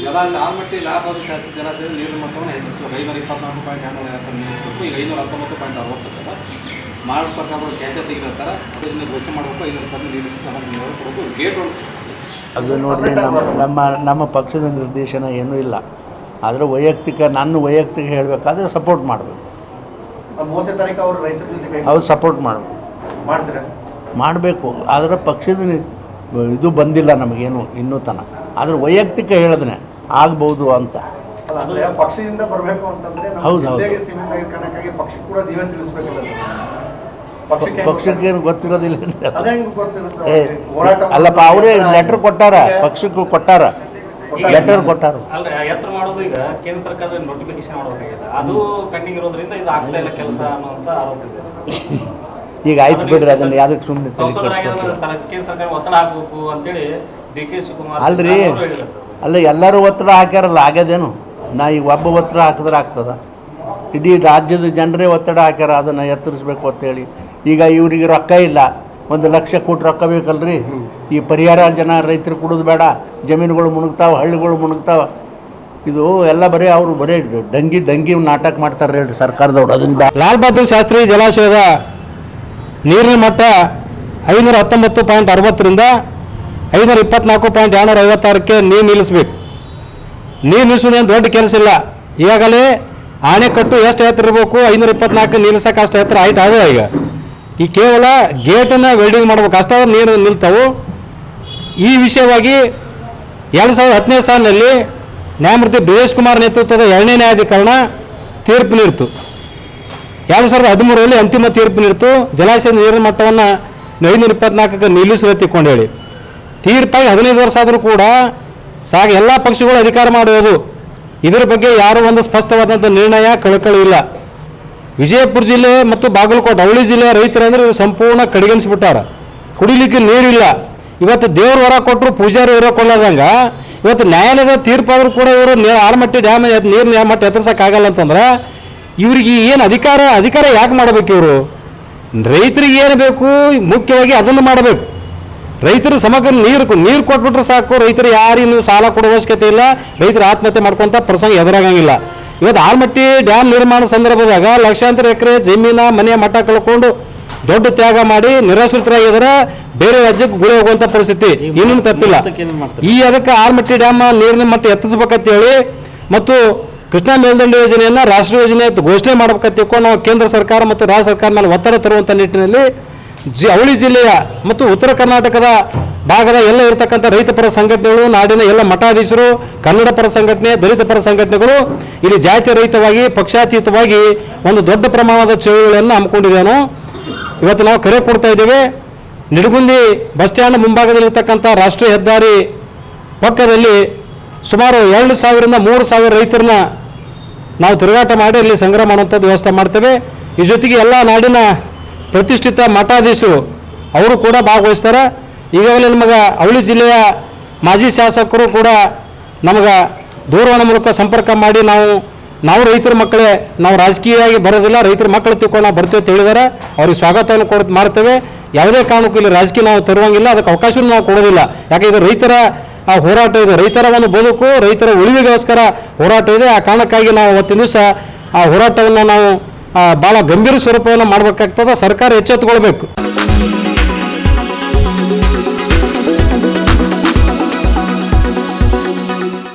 ಜಲಾಶಯ ಆಲ್ಮಟ್ಟಿ ಲಾಭದ ಶಾಸ್ತ್ರಿ ಜಲಾಶಯದ ನೀರಿನ ಮಟ್ಟವನ್ನು ಹೆಚ್ಚಿಸಬೇಕು. 524.250 ನಿಲ್ಲಿಸಬೇಕು. ಈಗ 519.60 ಮಹಾರಾಷ್ಟ್ರ ಸರ್ಕಾರಗಳು ಕ್ಯಾಚೆ ತೆಗಿರ್ತಾರೆ. ಅದನ್ನು ಘೋಷಣೆ ಮಾಡಬೇಕು. 520 ನಿಲ್ಲಿಸಿ ಕೊಡಬೇಕು. ಗೇಟ್ ಅದು ನೋಡಿ ನಮ್ಮ ಪಕ್ಷದ ನಿರ್ದೇಶನ ಏನೂ ಇಲ್ಲ. ಆದರೆ ನನ್ನ ವೈಯಕ್ತಿಕ ಹೇಳಬೇಕಾದ್ರೆ ಸಪೋರ್ಟ್ ಮಾಡಬೇಕು. 30 ತಾರೀಕು ಅವರು ರೈತರ ಜೊತೆ ಅವ್ರು ಸಪೋರ್ಟ್ ಮಾಡಬೇಕು. ಮಾಡ್ತಾರೆ ಮಾಡಬೇಕು. ಆದರೆ ಪಕ್ಷದ ಇದು ಬಂದಿಲ್ಲ ನಮಗೇನು ಇನ್ನೂ ತನಕ. ಆದರೆ ವೈಯಕ್ತಿಕ ಹೇಳಿದ್ರೆ ಆಗ್ಬೋದು ಅಂತ. ಪಕ್ಷದಿಂದ ಬರಬೇಕು ಅಂತಂದ್ರೆ ಹೌದು ಪಕ್ಷಕ್ಕೆ ಕೂಡ ನೀವೇ ತಿಳಿಸ್ಬೇಕಲ್ಲ. ಪಕ್ಷಕ್ಕೇನು ಗೊತ್ತಿರೋದಿಲ್ಲ. ಅಲ್ಲಪ್ಪ, ಅವರೇ ಲೆಟರ್ ಕೊಟ್ಟಾರ, ಪಕ್ಷಕ್ಕೂ ಕೊಟ್ಟಾರ, ಲೆಟರ್ ಕೊಟ್ಟಾರ. ಎತ್ತರ ಮಾಡೋದು ಈಗ ಕೇಂದ್ರ ಸರ್ಕಾರದ ನೋಟಿಫಿಕೇಶನ್ ಮಾಡಬೇಕಾಗಿದೆ. ಅದು ಪೆಂಡಿಂಗ್ ಇರೋದ್ರಿಂದ ಇದು ಆಗ್ತಾ ಇಲ್ಲ ಕೆಲಸ ಅನ್ನುವಂತ ಆರೋಪ ಇದೆ. ಈಗ ಆಯ್ತು ಬಿಡ್ರಿ, ಅದನ್ನ ಯಾವ್ದಕ್ಕೆ ಸುಮ್ಮನೆ ಕೇಂದ್ರ ಸರ್ಕಾರ ಒತ್ತಡ ಹಾಕಬೇಕು ಅಂತೇಳಿ ಡಿ.ಕೆ. ಶಿವಕುಮಾರ್ ಅಲ್ರಿ, ಅಲ್ಲ ಎಲ್ಲರೂ ಒತ್ತಡ ಹಾಕ್ಯಾರಲ್ಲ, ಆಗ್ಯದೇನು? ನಾ ಈಗ ಒಬ್ಬ ಒತ್ತಡ ಹಾಕಿದ್ರೆ ಆಗ್ತದ? ಇಡೀ ರಾಜ್ಯದ ಜನರೇ ಒತ್ತಡ ಹಾಕ್ಯಾರ ಅದನ್ನು ಎತ್ತರಿಸ್ಬೇಕು ಅಂತೇಳಿ. ಈಗ ಇವರಿಗೆ ರೊಕ್ಕ ಇಲ್ಲ, 1 ಲಕ್ಷ ಕೋಟಿ ರೊಕ್ಕ ಬೇಕಲ್ರಿ. ಈ ಪರಿಹಾರ ರೈತರು ಕೊಡೋದು ಬೇಡ, ಜಮೀನುಗಳು ಮುಣುಗ್ತಾವೆ, ಹಳ್ಳಿಗಳು ಮುಣುಗ್ತಾವೆ. ಇದು ಎಲ್ಲ ಬರೀ ಅವರು ಬರೀ ದಂಗಿ ನಾಟಕ ಮಾಡ್ತಾರೆ ಹೇಳ್ರಿ ಸರ್ಕಾರದವ್ರು. ಅದನ್ನ ಲಾಲ್ ಬಹದ್ದೂರ್ ಶಾಸ್ತ್ರಿ ಜಲಾಶಯದ ನೀರಿನ ಮಟ್ಟ 519.60ರಿಂದ 524.256ಕ್ಕೆ ನೀರು ನಿಲ್ಲಿಸ್ಬೇಕು. ನೀರು ನಿಲ್ಲಿಸೋದೇನು ದೊಡ್ಡ ಕೆಲಸ ಇಲ್ಲ. ಈಗಾಗಲೇ ಆಣೆಕಟ್ಟು ಎಷ್ಟು ಎತ್ತರ ಇರಬೇಕು, 524 ನಿಲ್ಲಿಸೋಕೆ ಅಷ್ಟು ಎತ್ತರ ಆಯ್ತು. ಅದು ಈಗ ಕೇವಲ ಗೇಟನ್ನು ವೆಲ್ಡಿಂಗ್ ಮಾಡ್ಬೇಕು, ಅಷ್ಟಾದ್ರೆ ನೀರು ನಿಲ್ತಾವು. ಈ ವಿಷಯವಾಗಿ 2010ನೇ ಸಾಲಿನಲ್ಲಿ ನ್ಯಾಯಮೂರ್ತಿ ಬ್ರಿಜೇಶ್ ಕುಮಾರ್ ನೇತೃತ್ವದ 2ನೇ ನ್ಯಾಯಾಧಿಕರಣ ತೀರ್ಪು ನೀಡಿತು. 2013ರಲ್ಲಿ ಅಂತಿಮ ತೀರ್ಪು ನೀಡಿತು. ಜಲಾಶಯದ ನೀರಿನ ಮಟ್ಟವನ್ನು 524ಕ್ಕೆ ನಿಲ್ಲಿಸಬೇಕು ಹೇಳಿ. ತೀರ್ಪಾಗಿ 15 ವರ್ಷ ಆದರೂ ಕೂಡ ಎಲ್ಲ ಪಕ್ಷಗಳು ಅಧಿಕಾರ ಮಾಡುವುದು. ಇದರ ಬಗ್ಗೆ ಯಾರೂ ಒಂದು ಸ್ಪಷ್ಟವಾದಂಥ ನಿರ್ಣಯ ಕಳಕಳಿ ಇಲ್ಲ. ವಿಜಯಪುರ ಜಿಲ್ಲೆ ಮತ್ತು ಬಾಗಲಕೋಟೆ ಅವಳಿ ಜಿಲ್ಲೆಯ ರೈತರಂದ್ರೆ ಸಂಪೂರ್ಣ ಕಡೆಗಣಿಸ್ಬಿಟ್ಟಾರ. ಕುಡಿಲಿಕ್ಕೆ ನೀರಿಲ್ಲ. ಇವತ್ತು ದೇವ್ರ ಹೊರ ಕೊಟ್ಟರು ಪೂಜಾರಿ ಹೊರ ಕೊಳ್ಳದಂಗೆ ಇವತ್ತು ನ್ಯಾಯಾಲಯದ ತೀರ್ಪಾದರೂ ಕೂಡ ಇವರು ಆಲಮಟ್ಟಿ ಡ್ಯಾಮ್ ನೀರಿನ ಮಟ್ಟ ಎತ್ತರಿಸೋಕ್ಕಾಗಲ್ಲ ಅಂತಂದ್ರೆ ಇವ್ರಿಗೆ ಏನು ಅಧಿಕಾರ ಯಾಕೆ ಮಾಡಬೇಕು? ಇವರು ರೈತರಿಗೆ ಏನು ಬೇಕು, ಮುಖ್ಯವಾಗಿ ಅದನ್ನು ಮಾಡಬೇಕು. ರೈತರು ಸಮಗ್ರ ನೀರು ಕೊಟ್ಬಿಟ್ರೆ ಸಾಕು. ರೈತರು ಯಾರಿಗೂ ಸಾಲ ಕೊಡೋ ಅವಶ್ಯಕತೆ ಇಲ್ಲ. ರೈತರು ಆತ್ಮಹತ್ಯೆ ಮಾಡ್ಕೊಂತ ಪ್ರಸಂಗ ಎದುರಾಗಂಗಿಲ್ಲ. ಇವತ್ತು ಆಲಮಟ್ಟಿ ಡ್ಯಾಮ್ ನಿರ್ಮಾಣ ಸಂದರ್ಭದಾಗ ಲಕ್ಷಾಂತರ ಎಕರೆ ಜಮೀನ ಮನೆಯ ಮಟ್ಟ ಕಳ್ಕೊಂಡು ದೊಡ್ಡ ತ್ಯಾಗ ಮಾಡಿ ನಿರಾಶ್ರಿತರಾಗಿದ್ರೆ ಬೇರೆ ರಾಜ್ಯಕ್ಕೆ ಗುಳೆ ಹೋಗುವಂಥ ಪರಿಸ್ಥಿತಿ ಇನ್ನೂ ತಪ್ಪಿಲ್ಲ. ಅದಕ್ಕೆ ಆಲಮಟ್ಟಿ ಡ್ಯಾಮ್ ನೀರಿನ ಮಟ್ಟ ಎತ್ತಿಸ್ಬೇಕಂತೇಳಿ ಮತ್ತು ಕೃಷ್ಣಾ ಮೇಲ್ದಂಡೆ ಯೋಜನೆಯನ್ನು ರಾಷ್ಟ್ರೀಯ ಯೋಜನೆ ಘೋಷಣೆ ಮಾಡ್ಬೇಕಂತ ತಿಳ್ಕೊಂಡು ನಾವು ಕೇಂದ್ರ ಸರ್ಕಾರ ಮತ್ತು ರಾಜ್ಯ ಸರ್ಕಾರ ಮೇಲೆ ಒತ್ತಡ ತರುವಂಥ ನಿಟ್ಟಿನಲ್ಲಿ ಅವಳಿ ಜಿಲ್ಲೆಯ ಮತ್ತು ಉತ್ತರ ಕರ್ನಾಟಕದ ಭಾಗದ ಎಲ್ಲ ಇರತಕ್ಕಂಥ ರೈತ ಪರ ಸಂಘಟನೆಗಳು, ನಾಡಿನ ಎಲ್ಲ ಮಠಾಧೀಶರು, ಕನ್ನಡ ಪರ ಸಂಘಟನೆ, ದಲಿತ ಪರ ಸಂಘಟನೆಗಳು ಇಲ್ಲಿ ಜಾತಿ ರಹಿತವಾಗಿ ಪಕ್ಷಾತೀತವಾಗಿ ಒಂದು ದೊಡ್ಡ ಪ್ರಮಾಣದ ಚಳುವಳಿಯನ್ನು ಹಮ್ಮಿಕೊಂಡಿದ್ದೇವೆ. ಇವತ್ತು ನಾವು ಕರೆ ಕೊಡ್ತಾ ಇದ್ದೇವೆ. ನಿಡಗುಂದಿ ಬಸ್ ಸ್ಟ್ಯಾಂಡ್ ಮುಂಭಾಗದಲ್ಲಿರ್ತಕ್ಕಂಥ ರಾಷ್ಟ್ರೀಯ ಹೆದ್ದಾರಿ ಪಕ್ಕದಲ್ಲಿ ಸುಮಾರು 2,000ರಿಂದ 3,000 ರೈತರನ್ನ ನಾವು ತಿರುಗಾಟ ಮಾಡಿ ಅಲ್ಲಿ ಸಂಗ್ರಹ ಮಾಡುವಂಥದ್ದು ವ್ಯವಸ್ಥೆ ಮಾಡ್ತೇವೆ. ಈ ಜೊತೆಗೆ ಎಲ್ಲ ನಾಡಿನ ಪ್ರತಿಷ್ಠಿತ ಮಠಾಧೀಶರು ಅವರು ಕೂಡ ಭಾಗವಹಿಸ್ತಾರೆ. ಈಗಾಗಲೇ ನಮಗೆ ಅವಳಿ ಜಿಲ್ಲೆಯ ಮಾಜಿ ಶಾಸಕರು ಕೂಡ ನಮಗೆ ದೂರವಾಣಿ ಮೂಲಕ ಸಂಪರ್ಕ ಮಾಡಿ ನಾವು ರೈತರ ಮಕ್ಕಳೇ, ನಾವು ರಾಜಕೀಯವಾಗಿ ಬರೋದಿಲ್ಲ, ರೈತರ ಮಕ್ಕಳು ತಿಳ್ಕೊಂಡು ನಾವು ಬರ್ತೀವಿ ಅಂತ ಹೇಳಿದ್ದಾರೆ. ಅವ್ರಿಗೆ ಸ್ವಾಗತವನ್ನು ಮಾಡ್ತೇವೆ. ಯಾವುದೇ ಕಾರಣಕ್ಕೂ ಇಲ್ಲಿ ರಾಜಕೀಯ ನಾವು ತರುವಂಗಿಲ್ಲ, ಅದಕ್ಕೆ ಅವಕಾಶವನ್ನು ನಾವು ಕೊಡೋದಿಲ್ಲ. ಯಾಕೆ ಇದು ರೈತರ ಹೋರಾಟ ಇದೆ, ರೈತರ ಒಂದು ಬದುಕು, ರೈತರ ಉಳಿವಿಗೋಸ್ಕರ ಹೋರಾಟ ಇದೆ. ಆ ಕಾರಣಕ್ಕಾಗಿ ನಾವು ಅವತ್ತಿನ ದಿವಸ ಆ ಹೋರಾಟವನ್ನು ನಾವು ಭಾಳ ಗಂಭೀರ ಸ್ವರೂಪವನ್ನು ಮಾಡಬೇಕಾಗ್ತದೆ. ಸರ್ಕಾರ ಎಚ್ಚೆತ್ತುಕೊಳ್ಬೇಕು.